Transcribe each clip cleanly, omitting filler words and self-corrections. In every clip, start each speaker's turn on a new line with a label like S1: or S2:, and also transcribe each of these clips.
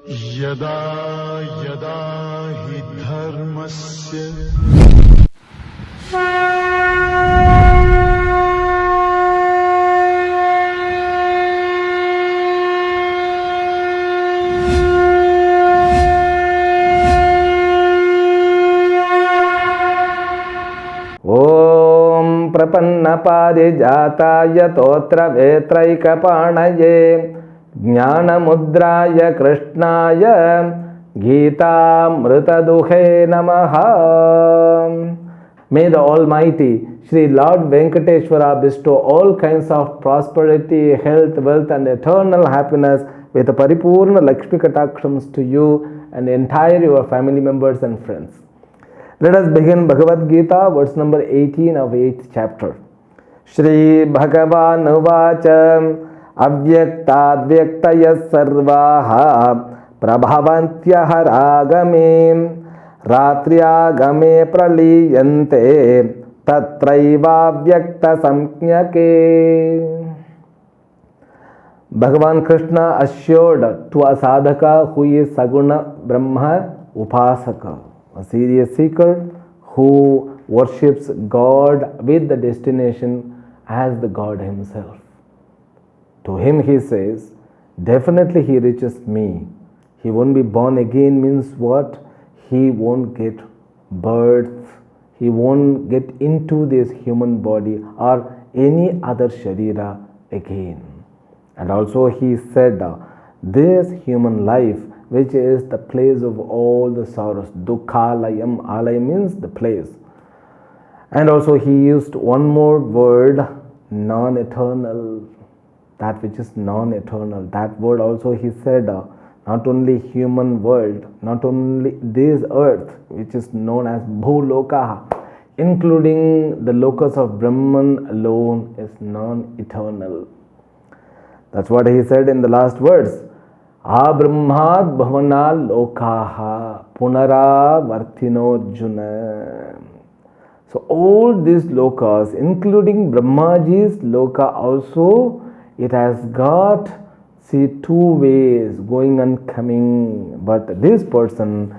S1: यदा यदा हि धर्मस्य
S2: ओम प्रपन्नपारिजाताय तोत्रवेत्रैकपाणये ज्ञानमुद्राय कृष्णाय गीतामृतदुहे नमः. May the Almighty Sri Lord Venkateshwara bestow all kinds of prosperity, health, wealth and eternal happiness with Paripurna Lakshmi Katakshams to you and the entire your family members and friends. Let us begin Bhagavad Gita, verse number 18 of 8th chapter. Shri Bhagavan Uvacha Avyaktadyaktayaः sarvaha prabhavantyah ragame ratriagame praliyante tatraivavyakta samknyake. Bhagavan Krishna assured to a sadhaka who is Saguna Brahma Upasaka, a serious seeker who worships God with the destination as the God himself. To him he says, definitely he reaches me. He won't be born again means what? He won't get birth. He won't get into this human body or any other sharira again. And also he said, this human life, which is the place of all the sorrows, dukkhalayam, alaya means the place. And also he used one more word, non-eternal, that which is non-eternal. That word also he said, not only human world, not only this earth, which is known as bhulokaha, including the locus of Brahman alone is non-eternal. That's what he said in the last verse. Abrahmad bhavana lokaha punara varthinojjuna. So all these lokas, including Brahmaji's loka also, it has got, see, two ways, going and coming. But this person,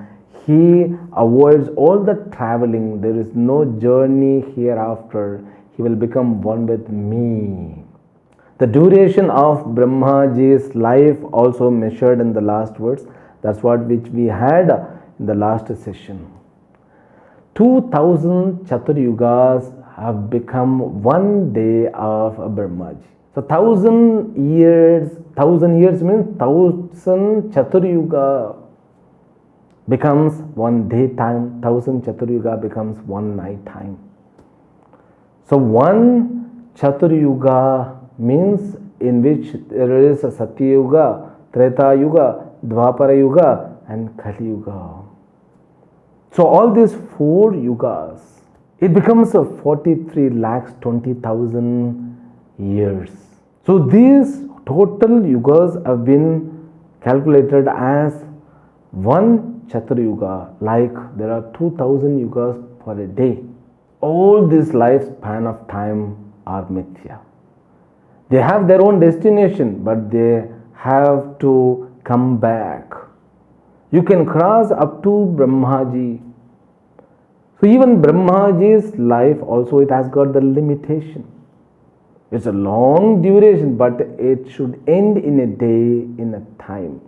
S2: he avoids all the traveling. There is no journey hereafter. He will become one with me. The duration of Brahmaji's life also measured in the last verse. That's what which we had in the last session. 2000 Chaturyugas have become one day of Brahmaji. So 1000 years means 1000 Chaturyuga becomes one day time, 1000 Chaturyuga becomes one night time. So one Chaturyuga means in which there is a Satyuga, Treta Yuga, Dwapara Yuga and Kali Yuga. So all these four yugas, it becomes a 43,20,000 years. So these total yugas have been calculated as one Chaturyuga, like there are 2000 yugas for a day. All this lifespan of time are mithya. They have their own destination, but they have to come back. You can cross up to Brahmaji. So even Brahmaji's life also, it has got the limitation. It's a long duration, but it should end in a day, in a time.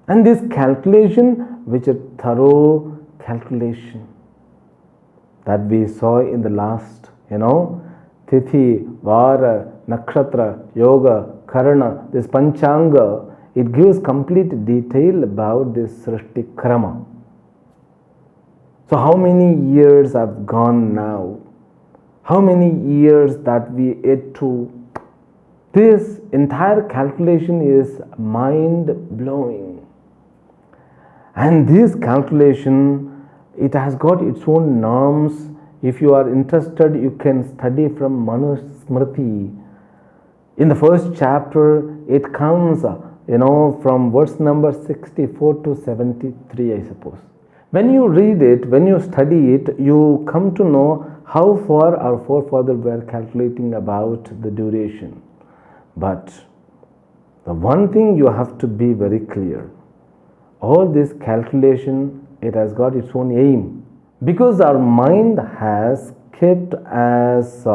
S2: And this calculation, which is a thorough calculation that we saw in the last, Tithi, Vara, Nakshatra, Yoga, Karana, this Panchanga, it gives complete detail about this Srishti Krama. So how many years have gone now? How many years that we ate to? This entire calculation is mind-blowing. And this calculation, it has got its own norms. If you are interested, you can study from Manusmriti. In the first chapter, it comes, from verse number 64 to 73, I suppose. When you read it, when you study it, you come to know how far our forefathers were calculating about the duration. But the one thing you have to be very clear, All this calculation, it has got its own aim. Because our mind has kept as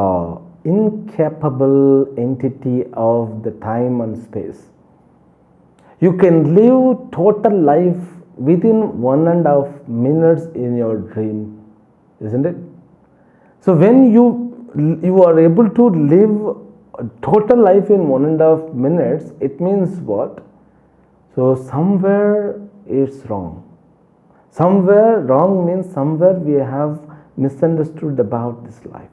S2: incapable entity of the time and space. You can live total life within 1.5 minutes in your dream, isn't it? So when you are able to live a total life in 1.5 minutes, it means what? So somewhere it's wrong. Somewhere wrong means somewhere we have misunderstood about this life.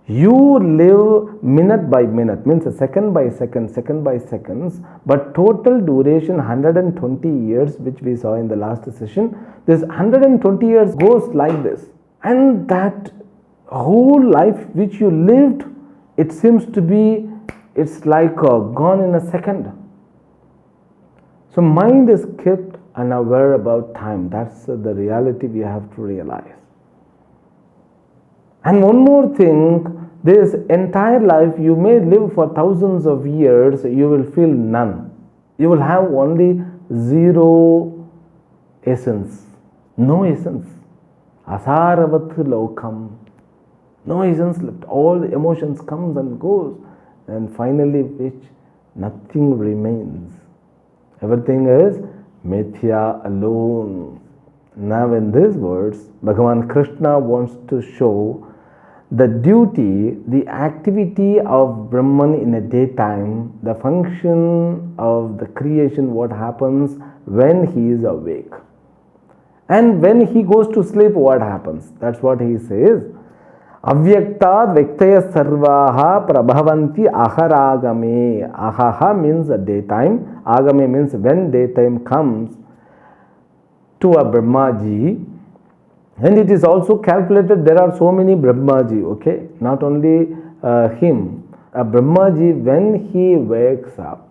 S2: You live minute by minute, means second by second, second by seconds, but total duration 120 years, which we saw in the last session. This 120 years goes like this, and that whole life which you lived, it seems to be, it's like gone in a second. So mind is kept unaware about time. That's the reality we have to realize. And one more thing, this entire life you may live for thousands of years, you will feel none. You will have only zero essence, no essence. Asaravat lokam, no essence left. All the emotions comes and goes, and finally which nothing remains. Everything is mithya alone. Now in these words, Bhagavan Krishna wants to show the duty, the activity of Brahman in a daytime, the function of the creation, what happens when he is awake. And when he goes to sleep, what happens? That's what he says. Avyaktad Vektaya Sarvaha Prabhavanti Aharagame. Ahaha means a daytime. Agame means when daytime comes to a Brahmaji. And it is also calculated, there are so many Brahmaji, okay? Not only him. A Brahmaji, when he wakes up,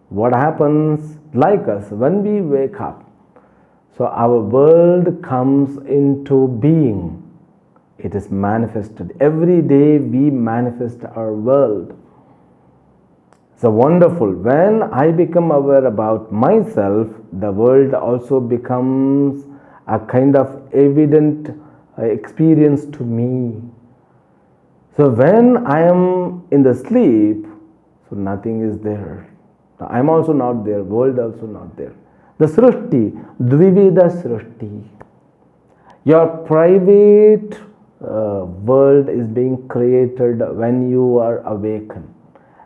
S2: what happens? Like us, when we wake up, so our world comes into being. It is manifested. Every day we manifest our world. So wonderful. When I become aware about myself, the world also becomes a kind of evident experience to me. So when I am in the sleep, so nothing is there. I am also not there, world also not there. The Srishti, Dvivida Srishti. Your private world is being created when you are awakened.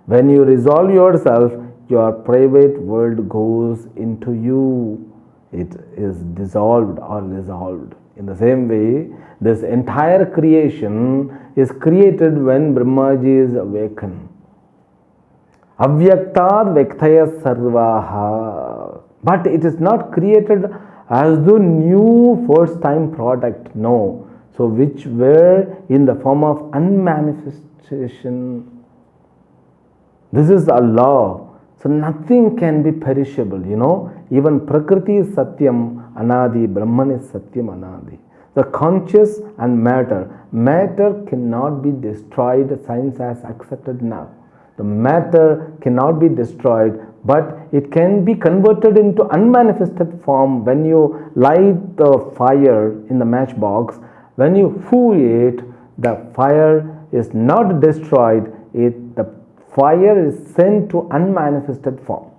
S2: When you resolve yourself, your private world goes into you. It is dissolved or resolved. In the same way, this entire creation is created when Brahmaji is awakened. Avyaktad Vektaya Sarvaha. But it is not created as the new first time product. No. So which were in the form of unmanifestation. This is a law. So nothing can be perishable, Even Prakriti is Satyam Anadi, Brahman is Satyam Anadi. The conscious and matter. Matter cannot be destroyed, science has accepted now. The matter cannot be destroyed, but it can be converted into unmanifested form when you light the fire in the matchbox. When you fool it, the fire is not destroyed, the fire is sent to unmanifested form.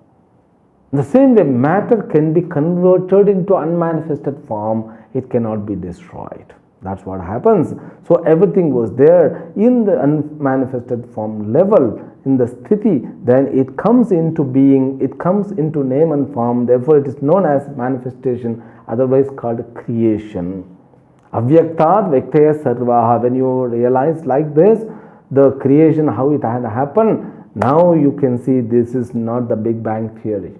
S2: In the same way, matter can be converted into unmanifested form, it cannot be destroyed. That's what happens. So everything was there in the unmanifested form level, in the sthiti, then it comes into being, it comes into name and form, therefore it is known as manifestation, otherwise called creation. Avyaktad Vektaya Sarvaha. When you realize like this, the creation, how it had happened, now you can see this is not the Big Bang theory.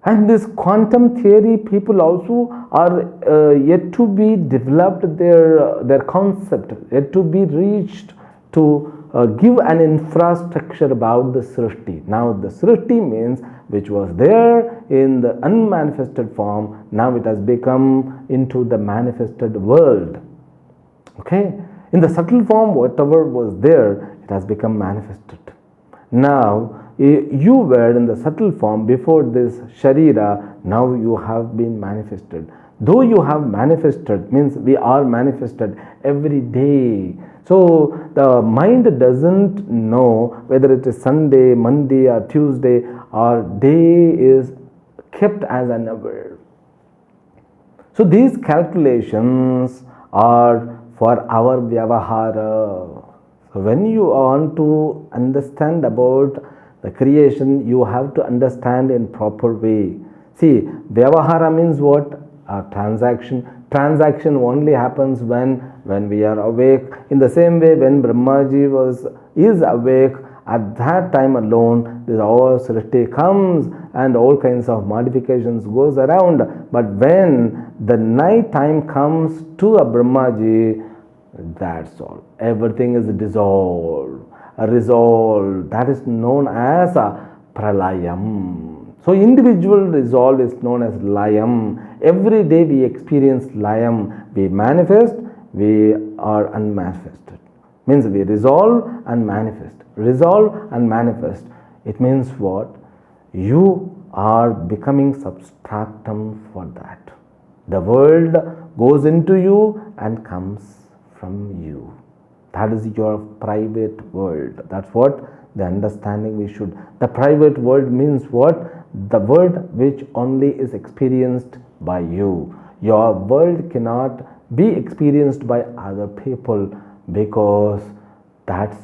S2: And this quantum theory, people also are yet to be developed their concept, yet to be reached to give an infrastructure about the Srishti. Now the Srishti means which was there in the unmanifested form, now it has become into the manifested world. Okay? In the subtle form, whatever was there, it has become manifested. Now, You were in the subtle form before this Sharira, now you have been manifested. Though you have manifested, means we are manifested every day. So the mind doesn't know whether it is Sunday, Monday, or Tuesday, or day is kept as unaware. So these calculations are for our vyavahara. So when you want to understand about the creation, you have to understand in proper way. See, vyavahara means what? A transaction. Transaction only happens when we are awake. In the same way, when Brahmaji is awake, at that time alone, this all srishti comes and all kinds of modifications goes around. But when the night time comes to a Brahmaji, that's all. Everything is dissolved, resolved. That is known as a pralayam. So individual resolve is known as layam. Every day we experience layam. We manifest, we are unmanifested. Means we resolve and manifest. Resolve and manifest. It means what? You are becoming substratum for that. The world goes into you and comes from you. That is your private world. That's what the understanding we should. The private world means what? The world which only is experienced by you. Your world cannot be experienced by other people because that's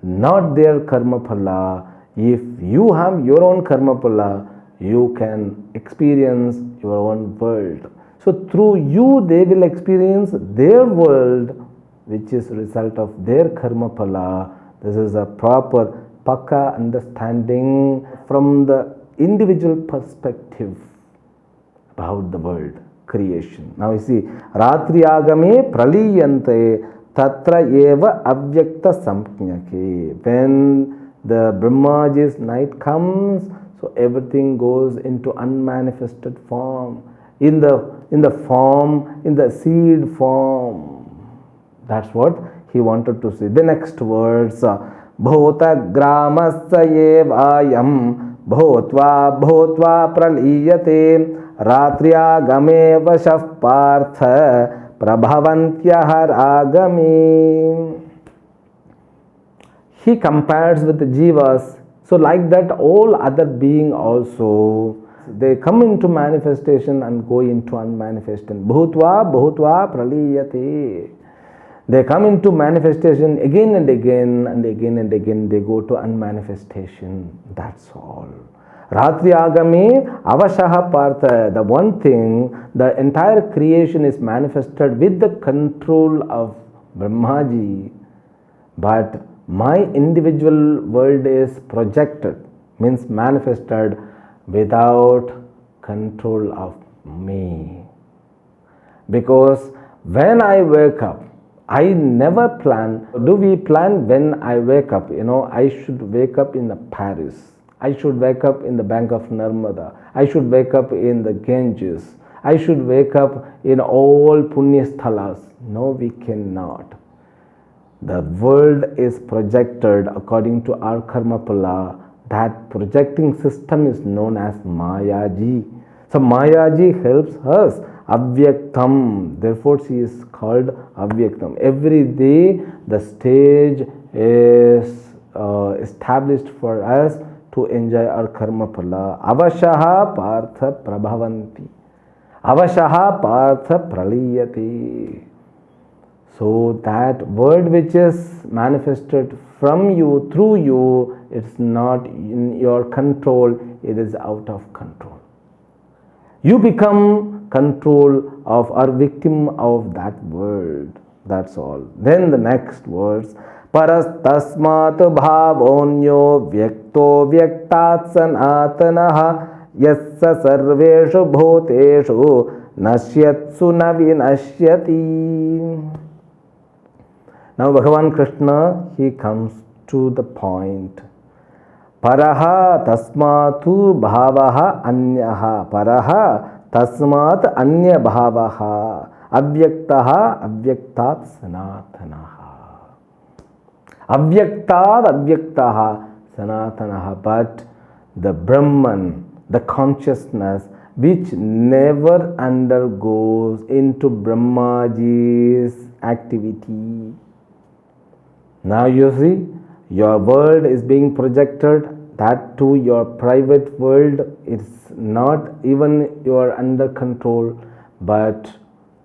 S2: not their karma phala. If you have your own karma phala, you can experience your own world. So through you they will experience their world, which is a result of their karma phala. This is a proper pakka understanding from the individual perspective about the world creation. Now you see, Ratri Agame Praliyante Tatra Eva Avyakta Samknyake. When the Brahmaji's night comes, so everything goes into unmanifested form. In the form, in the seed form. That's what he wanted to say. The next words, Bhota Gramasya Evayam Bhotva Bhotva Praliyate Ratriya Game Vashaf Partha Prabhavantyah Ragami. He compares with the jivas. So like that, all other being also, they come into manifestation and go into unmanifestation. Bhutva Bhutva Praliyate. They come into manifestation again and again and again and again. They go to unmanifestation. That's all. Ratri Agame Avashaha Partha. The one thing, the entire creation is manifested with the control of Brahmaji. But my individual world is projected, means manifested without control of me. Because when I wake up, I never plan. Do we plan when I wake up? I should wake up in the Paris. I should wake up in the bank of Narmada. I should wake up in the Ganges. I should wake up in all Punya Sthalas. No, we cannot. The world is projected according to our karma phala. That projecting system is known as Mayaji. So Mayaji helps us. Avyaktam. Therefore she is called Avyaktam. Every day the stage is established for us to enjoy our karma phala. Avashaha partha prabhavanti. Avashaha partha praliyati. So that word which is manifested from you, through you, it's not in your control, it is out of control. You become control of or victim of that word. That's all. Then the next words, Paras tasmat bhavonyo vyakto vyaktat sanatanaha yassa sarveshu bhuteshu nashyatsu navinashyati. Now Bhagavan Krishna, he comes to the point. Paraha tasmatu bhavaha anyaha. Paraha tasmat anya bhavaha. Avyaktaha avyaktat sanatanaha. Avyaktat avyaktaha. Sanatanaha, but the Brahman, the consciousness which never undergoes into Brahmaji's activity. Now you see, your world is being projected, that too your private world. It's not even you are under control, but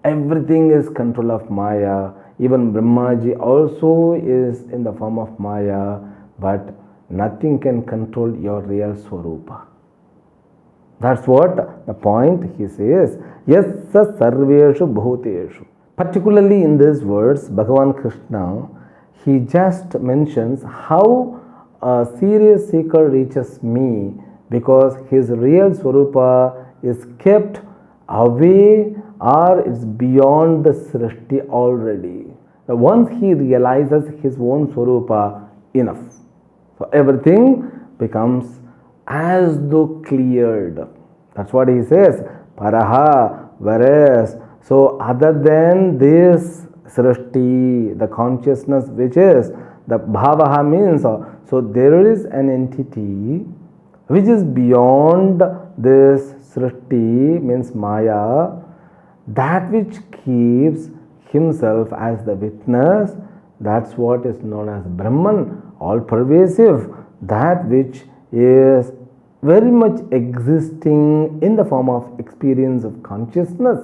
S2: everything is control of Maya. Even Brahmaji also is in the form of Maya, but nothing can control your real Swarupa. That's what the point he says. Yassa sarveshu bhuteshu. Particularly in these words, Bhagavan Krishna, he just mentions how a serious seeker reaches me, because his real Swarupa is kept away or it's beyond the Srishti already. Once he realizes his own Swarupa, enough. So everything becomes as though cleared. That's what he says. Paraha, whereas, so other than this Srishti, the consciousness which is, the Bhavaha means, so there is an entity which is beyond this Srishti, means Maya, that which keeps himself as the witness. That's what is known as Brahman, all pervasive, that which is very much existing in the form of experience of consciousness,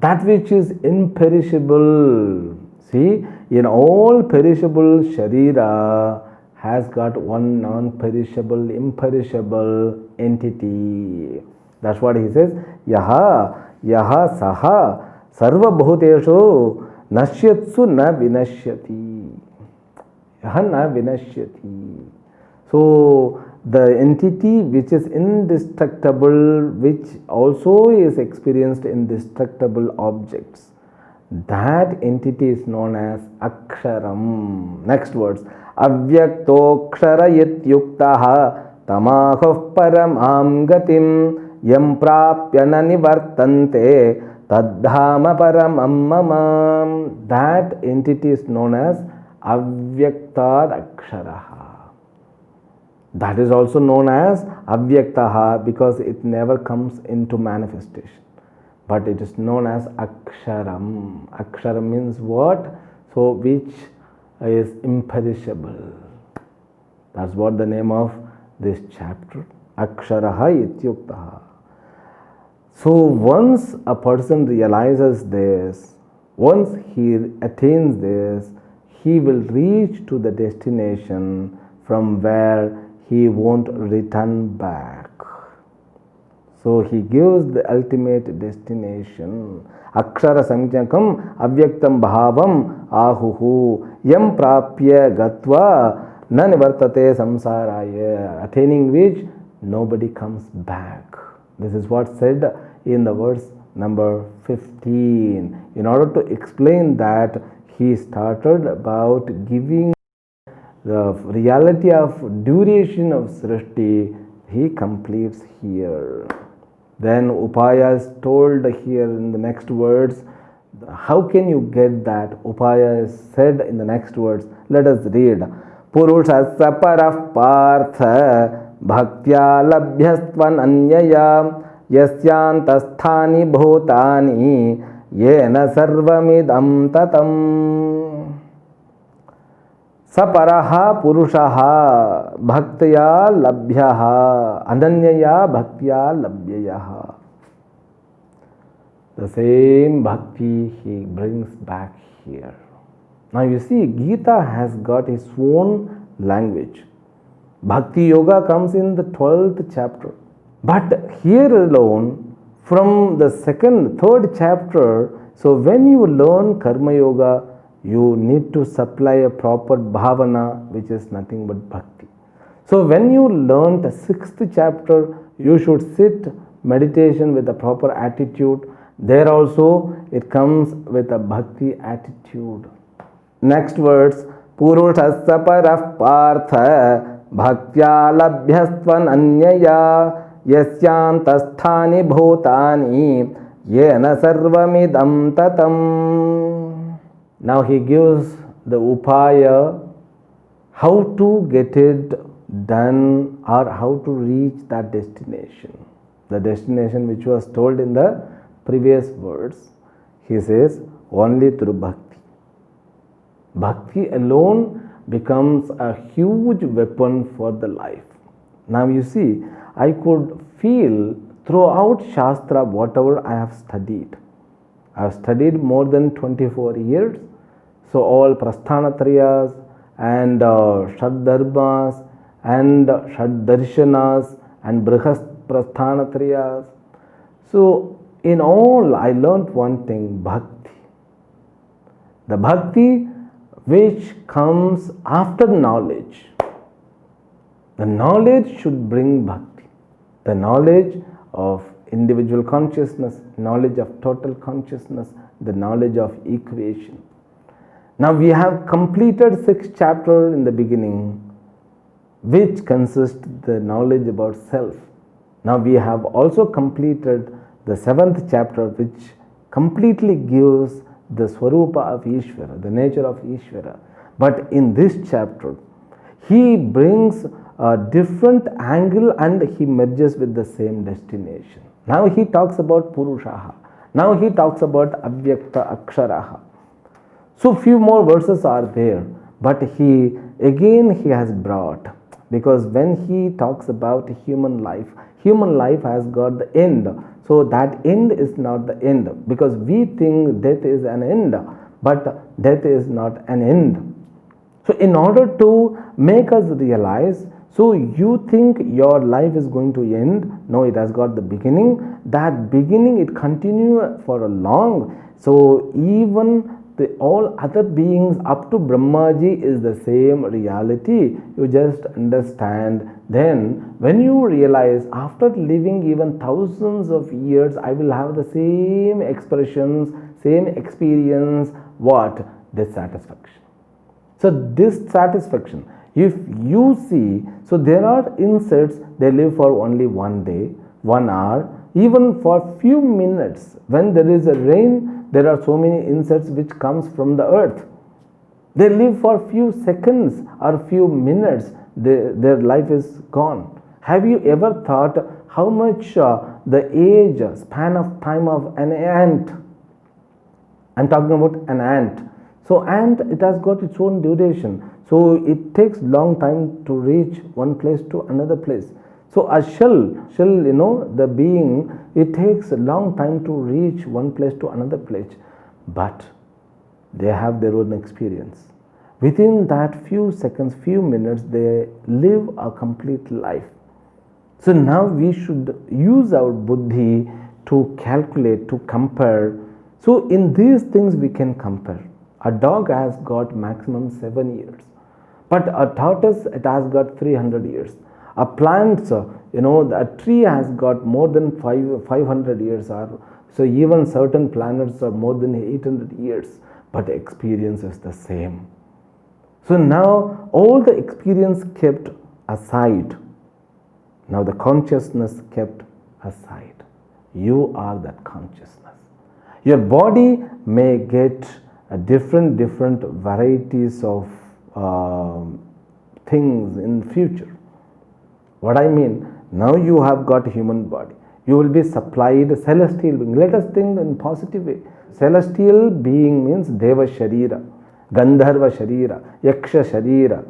S2: that which is imperishable. See, in all perishable Sharira has got one non-perishable, imperishable entity. That's what he says. Yaha saha sarva bhuteshu nashyatsu na vinashyati. Yaha na vinashyati. So the entity which is indestructible, which also is experienced in destructible objects, that entity is known as Aksharam. Next words. Avyaktoksara yityuktaha tamahuh paramam gatim yam prapya na nivartante tadhama paramam mamam. That entity is known as Avyaktad Aksharaha. That is also known as Avyaktaha because it never comes into manifestation, but it is known as Aksharam. Aksharam means what? So which is imperishable. That's what the name of this chapter. Aksharaha ityuktaha. So once a person realizes this, once he attains this, he will reach to the destination from where he won't return back. So he gives the ultimate destination. Akshara samjnakam avyaktam bhavam ahuhu yam prapya gatva na nivartate samsaraya, attaining which nobody comes back. This is what said in the verse number 15. In order to explain that, he started about giving the reality of duration of Srishti. He completes here. Then Upaya is told here in the next words. How can you get that? Upaya is said in the next words. Let us read. Purushasya parah partha bhaktya labhyastvan anyaya yasyantasthani bhutani yena sarvamidam tatam. Saparaha purushaha bhaktya labhyaha ananyaya bhaktya labhyaha. The same bhakti he brings back here. Now you see, Gita has got its own language. Bhakti Yoga comes in the 12th chapter. But here alone, from the third chapter, so when you learn Karma Yoga, you need to supply a proper bhavana, which is nothing but bhakti. So when you learn the 6th chapter, you should sit meditation with a proper attitude. There also it comes with a bhakti attitude. Next words, Purushasya parah partha bhaktya labhyastvan anyaya yasyantasthani bhutani yena sarvamidam tatam. Now he gives the upaya, how to get it done or how to reach that destination. The destination which was told in the previous words, he says, only through bhakti. Bhakti alone becomes a huge weapon for the life. Now you see, I could feel throughout Shastra whatever I have studied. I have studied more than 24 years. So all Prasthanatrayas and Shad and Shad Darshanas and Brihas Prasthanatrayas. So in all I learnt one thing, bhakti. The bhakti which comes after knowledge. The knowledge should bring bhakti. The knowledge of individual consciousness, knowledge of total consciousness, the knowledge of equation. Now we have completed 6 chapters in the beginning, which consist the knowledge about self. Now we have also completed the 7th chapter, which completely gives the Swarupa of Ishvara, the nature of Ishvara. But in this chapter, he brings a different angle and he merges with the same destination. Now he talks about Purushaha. Now he talks about Avyakta Aksharaha. So few more verses are there, but he has brought, because when he talks about human life has got the end. So that end is not the end, because we think death is an end, but death is not an end. So in order to make us realize, so you think your life is going to end? No, it has got the beginning. That beginning, it continues for a long. So even all other beings up to Brahmaji is the same reality. You just understand. Then when you realize, after living even thousands of years, I will have the same expressions, same experience. What? Dissatisfaction. So dissatisfaction, if you see, so there are insects, they live for only 1 day, 1 hour, even for few minutes. When there is a rain, there are so many insects which comes from the earth. They live for few seconds or few minutes, their life is gone. Have you ever thought how much the age span of time of an ant? I'm talking about an ant. So ant, it has got its own duration. So it takes long time to reach one place to another place. So a shell, the being, it takes a long time to reach one place to another place. But they have their own experience. Within that few seconds, few minutes, they live a complete life. So now we should use our buddhi to calculate, to compare. So in these things we can compare. A dog has got maximum 7 years, but a tortoise, it has got 300 years. A plant, a tree has got more than 500 years, so even certain planets are more than 800 years, but the experience is the same. So now all the experience kept aside, now the consciousness kept aside. You are that consciousness. Your body may get different varieties of things in future. What I mean, now you have got a human body. You will be supplied celestial being. Let us think in positive way. Celestial being means Deva Sharira, Gandharva Sharira, Yaksha Sharira.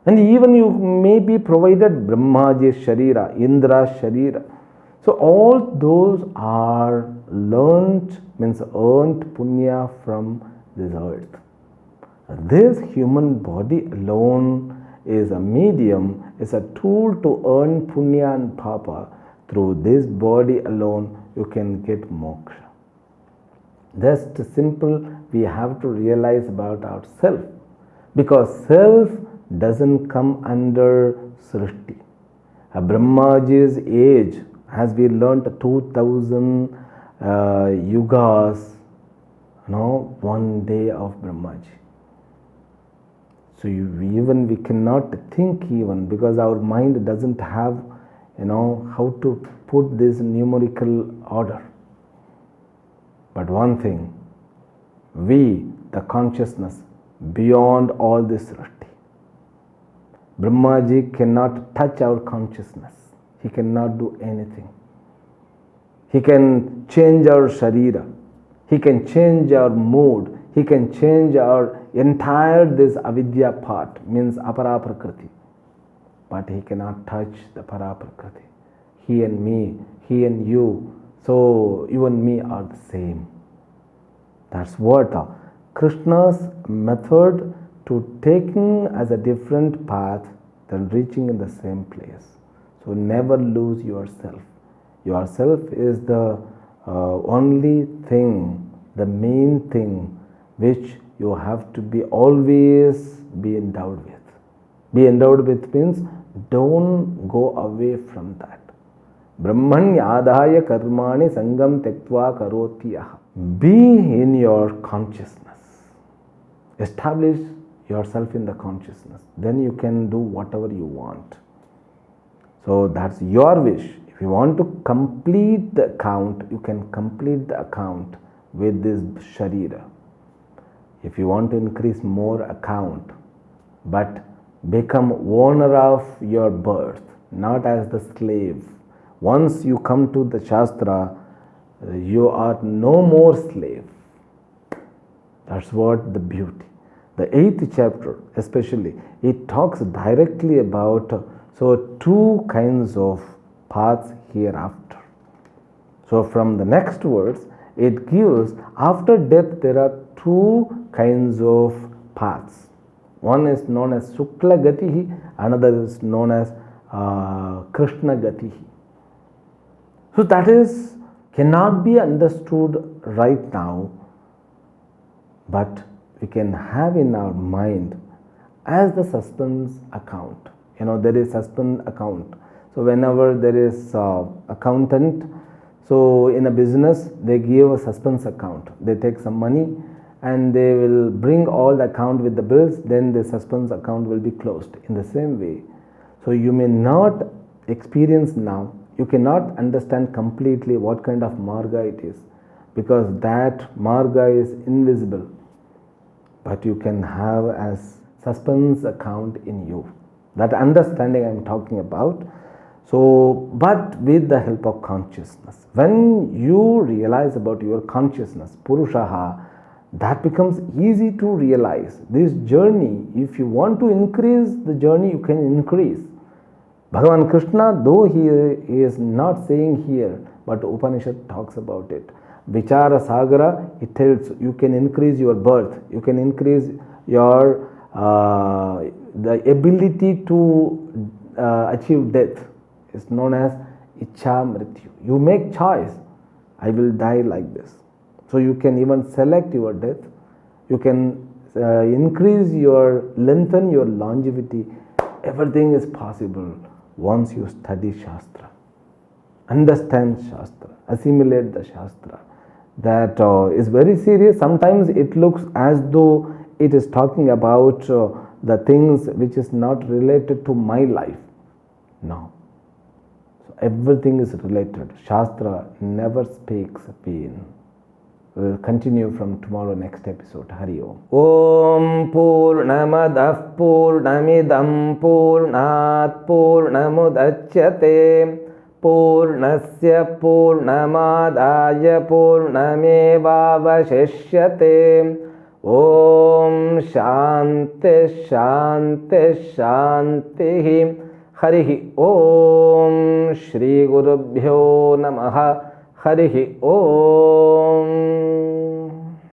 S2: And even you may be provided Brahmaji Sharira, Indra Sharira. So all those are learnt, means earned punya from this earth. This human body alone is a medium, is a tool to earn punya and papa. Through this body alone, you can get moksha. Just simple, we have to realize about ourselves, because self doesn't come under Srishti. Brahmaji's age, as we learnt 2000 yugas, 1 day of Brahmaji. So we cannot think even, because our mind doesn't have how to put this numerical order. But one thing, we, the consciousness, beyond all this srishti, Brahmaji cannot touch our consciousness. He cannot do anything. He can change our sharira. He can change our mood. He can change our entire this avidya part, means apara prakriti. But he cannot touch the para prakriti. He and me, he and you, so you and me are the same. That's what Krishna's method to taking as a different path than reaching in the same place. So never lose yourself. Yourself is the only thing, the main thing which you have to be always be endowed with. Be endowed with means don't go away from that. Brahmanya adhaya karmani sangam tektva karoti yaha. Be in your consciousness. Establish yourself in the consciousness. Then you can do whatever you want. So that's your wish. If you want to complete the account, you can complete the account with this sharira. If you want to increase more account, but become owner of your birth, not as the slave. Once you come to the Shastra, you are no more slave. That's what the beauty. The 8th chapter especially, it talks directly about two kinds of paths hereafter. So from the next words, it gives after death there are two kinds of paths. One is known as Shukla Gatihi, another is known as Krishna Gatihi. So that is cannot be understood right now, but we can have in our mind as the suspense account. You know, there is suspense account. So whenever there is accountant, so in a business they give a suspense account. They take some money and they will bring all the account with the bills, then the suspense account will be closed. In the same way, so you may not experience now, you cannot understand completely what kind of marga it is, because that marga is invisible, but you can have as suspense account in you. That understanding I am talking about. So, but with the help of consciousness, when you realize about your consciousness, Purushaha, that becomes easy to realize. This journey, if you want to increase the journey, you can increase. Bhagavan Krishna, though he is not saying here, but Upanishad talks about it. Vichara Sagara, it tells you can increase your birth, you can increase your the ability to achieve death. It's known as Ichha Mrityu. You make choice, I will die like this. So you can even select your death. You can increase your, lengthen your longevity. Everything is possible once you study Shastra. Understand Shastra. Assimilate the Shastra. That is very serious. Sometimes it looks as though it is talking about the things which is not related to my life. No. So everything is related. Shastra never speaks pain. We will continue from tomorrow next episode. Hari Om. Om Purnamadah Purnamidam Purnat Purnamudachyate Purnasya Purnamadaya Purnamevavashishyate. Om Shanti Shanti Shanti. Harihi Om. Shri Gurubhyo Namaha. Harihi Om.